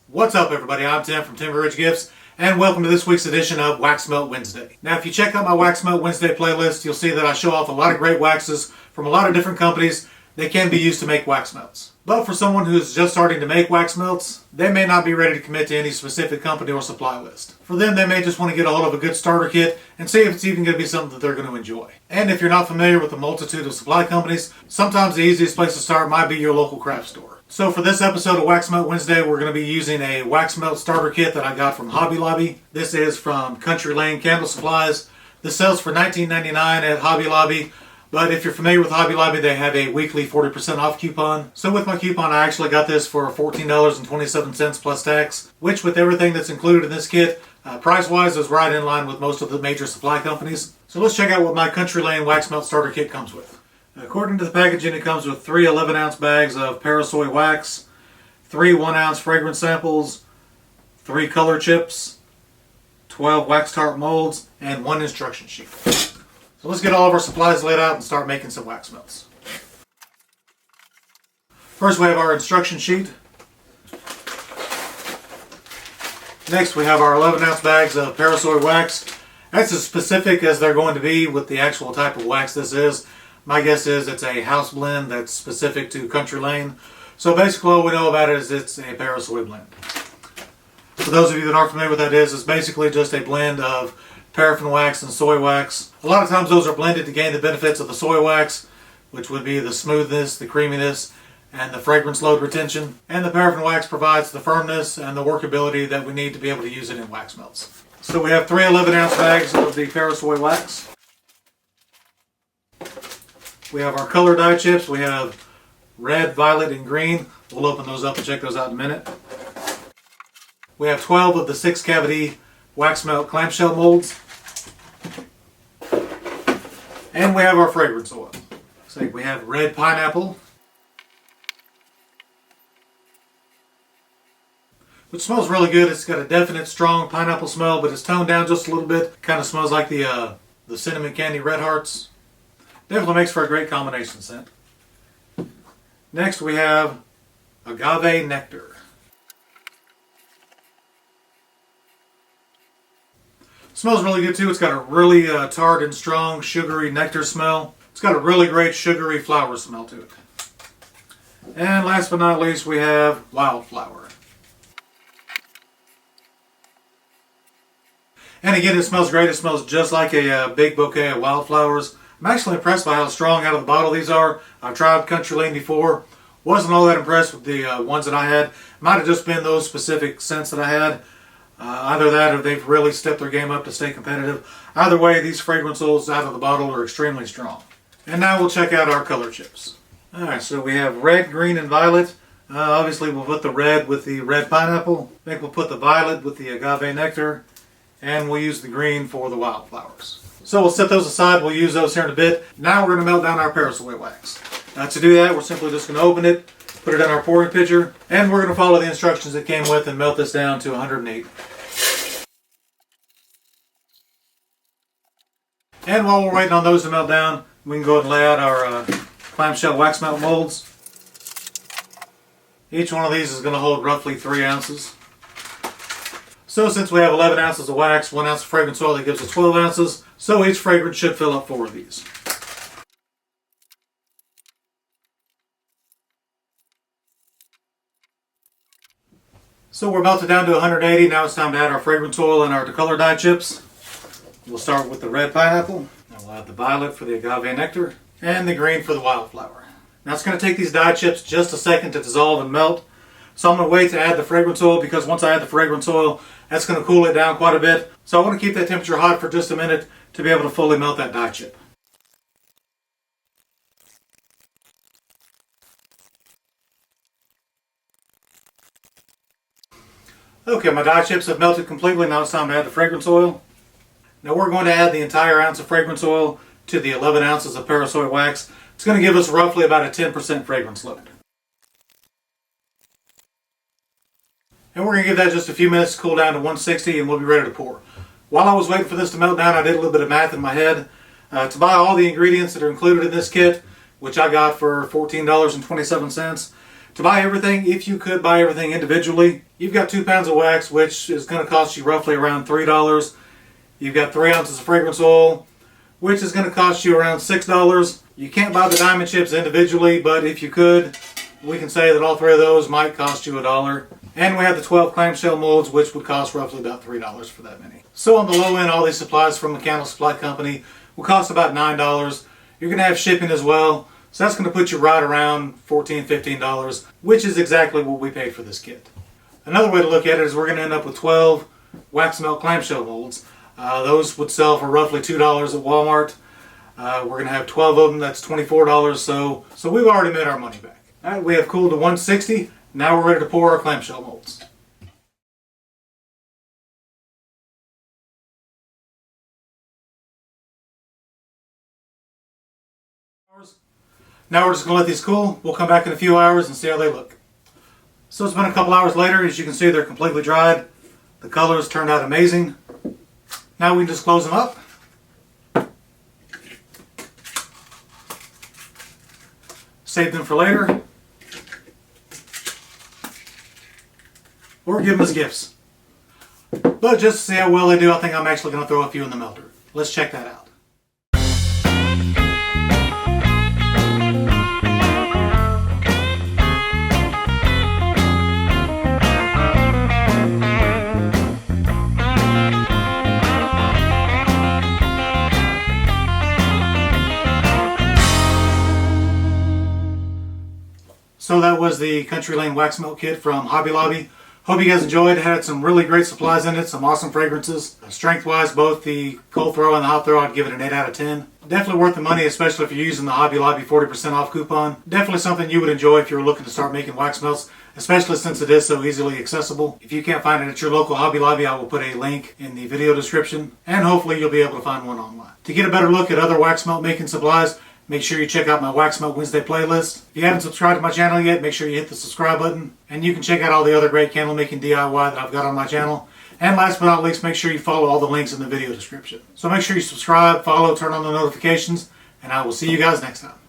What's up, everybody? I'm Tim from Timber Ridge Gifts, and welcome to this week's edition of Wax Melt Wednesday. Now, if you check out my Wax Melt Wednesday playlist, you'll see that I show off a lot of great waxes from a lot of different companies that can be used to make wax melts. But for someone who's just starting to make wax melts, they may not be ready to commit to any specific company or supply list. For them, they may just want to get a hold of a good starter kit and see if it's even going to be something that they're going to enjoy. And if you're not familiar with the multitude of supply companies, sometimes the easiest place to start might be your local craft store. So for this episode of Wax Melt Wednesday, we're going to be using a wax melt starter kit that I got from Hobby Lobby. This is from Country Lane Candle Supplies. This sells for $19.99 at Hobby Lobby. But if you're familiar with Hobby Lobby, they have a weekly 40% off coupon. So with my coupon, I actually got this for $14.27 plus tax, which with everything that's included in this kit, price-wise is right in line with most of the major supply companies. So let's check out what my Country Lane Wax Melt Starter Kit comes with. According to the packaging, it comes with 3 11-ounce bags of Parasoy wax, 3 1-ounce fragrance samples, 3 color chips, 12 wax tart molds, and 1 instruction sheet. So let's get all of our supplies laid out and start making some wax melts. First we have our instruction sheet. Next we have our 11-ounce bags of Parasoy wax. That's as specific as they're going to be with the actual type of wax this is. My guess is it's a house blend that's specific to Country Lane. So basically all we know about it is it's a Parasoy blend. For those of you that aren't familiar with what that is, it's basically just a blend of paraffin wax and soy wax. A lot of times those are blended to gain the benefits of the soy wax, which would be the smoothness, the creaminess, and the fragrance load retention. And the paraffin wax provides the firmness and the workability that we need to be able to use it in wax melts. So we have 3 11-ounce bags of the Parasoy wax. We have our color dye chips. We have red, violet, and green. We'll open those up and check those out in a minute. We have 12 of the 6-cavity wax melt clamshell molds. And we have our fragrance oil. Looks like we have red pineapple, which smells really good. It's got a definite strong pineapple smell, but it's toned down just a little bit. Kind of smells like the cinnamon candy Red Hearts. Definitely makes for a great combination scent. Next we have agave nectar. Smells really good too. It's got a really tart and strong sugary nectar smell. It's got a really great sugary flower smell to it. And last but not least we have wildflower. And again, it smells great. It smells just like a big bouquet of wildflowers. I'm actually impressed by how strong out of the bottle these are. I've tried Country Lane before. Wasn't all that impressed with the ones that I had. Might have just been those specific scents that I had. Either that or they've really stepped their game up to stay competitive. Either way, these fragrance oils out of the bottle are extremely strong. And now we'll check out our color chips. Alright, so we have red, green, and violet. Obviously we'll put the red with the red pineapple. I think we'll put the violet with the agave nectar. And we'll use the green for the wildflowers. So we'll set those aside. We'll use those here in a bit. Now we're going to melt down our Parasoy wax. To do that, we're simply just going to open it, put it in our pouring pitcher, and we're going to follow the instructions it came with and melt this down to 108. And while we're waiting on those to melt down, we can go ahead and lay out our clamshell wax melt molds. Each one of these is going to hold roughly 3 ounces. So since we have 11 ounces of wax, 1 ounce of fragrance oil, that gives us 12 ounces. So each fragrance should fill up 4 of these. So we're melted down to 180. Now it's time to add our fragrance oil and our color dye chips. We'll start with the red pineapple. And we'll add the violet for the agave nectar. And the green for the wildflower. Now it's going to take these dye chips just a second to dissolve and melt. So I'm going to wait to add the fragrance oil because once I add the fragrance oil, that's going to cool it down quite a bit. So I want to keep that temperature hot for just a minute to be able to fully melt that dye chip. Okay, my dye chips have melted completely. Now it's time to add the fragrance oil. Now we're going to add the entire ounce of fragrance oil to the 11 ounces of Parasoy wax. It's going to give us roughly about a 10% fragrance load. And we're going to give that just a few minutes to cool down to 160 and we'll be ready to pour. While I was waiting for this to melt down, I did a little bit of math in my head. To buy all the ingredients that are included in this kit, which I got for $14.27, To buy everything, if you could buy everything individually, you've got 2 pounds of wax, which is going to cost you roughly around $3. You've got 3 ounces of fragrance oil, which is going to cost you around $6. You can't buy the diamond chips individually, but if you could, we can say that all 3 of those might cost you $1. And we have the 12 clamshell molds, which would cost roughly about $3 for that many. So on the low end, all these supplies from Mechanical Supply Company will cost about $9. You're going to have shipping as well, so that's going to put you right around $14, $15, which is exactly what we paid for this kit. Another way to look at it is we're going to end up with 12 wax melt clamshell molds. Those would sell for roughly $2 at Walmart. We're going to have 12 of them, that's $24, so we've already made our money back. All right, we have cooled to 160. Now we're ready to pour our clamshell molds. Now we're just going to let these cool. We'll come back in a few hours and see how they look. So it's been a couple hours later. As you can see, they're completely dried. The colors turned out amazing. Now we can just close them up. Save them for later. Or give them as gifts. But just to see how well they do, I think I'm actually going to throw a few in the melter. Let's check that out. So that was the Country Lane Wax Melt Kit from Hobby Lobby. Hope you guys enjoyed. It had some really great supplies in it, some awesome fragrances. Strength-wise, both the cold throw and the hot throw, I'd give it an 8 out of 10. Definitely worth the money, especially if you're using the Hobby Lobby 40% off coupon. Definitely something you would enjoy if you were looking to start making wax melts, especially since it is so easily accessible. If you can't find it at your local Hobby Lobby, I will put a link in the video description, and hopefully you'll be able to find one online. To get a better look at other wax melt making supplies, make sure you check out my Wax Melt Wednesday playlist. If you haven't subscribed to my channel yet, make sure you hit the subscribe button. And you can check out all the other great candle making DIY that I've got on my channel. And last but not least, make sure you follow all the links in the video description. So make sure you subscribe, follow, turn on the notifications, and I will see you guys next time.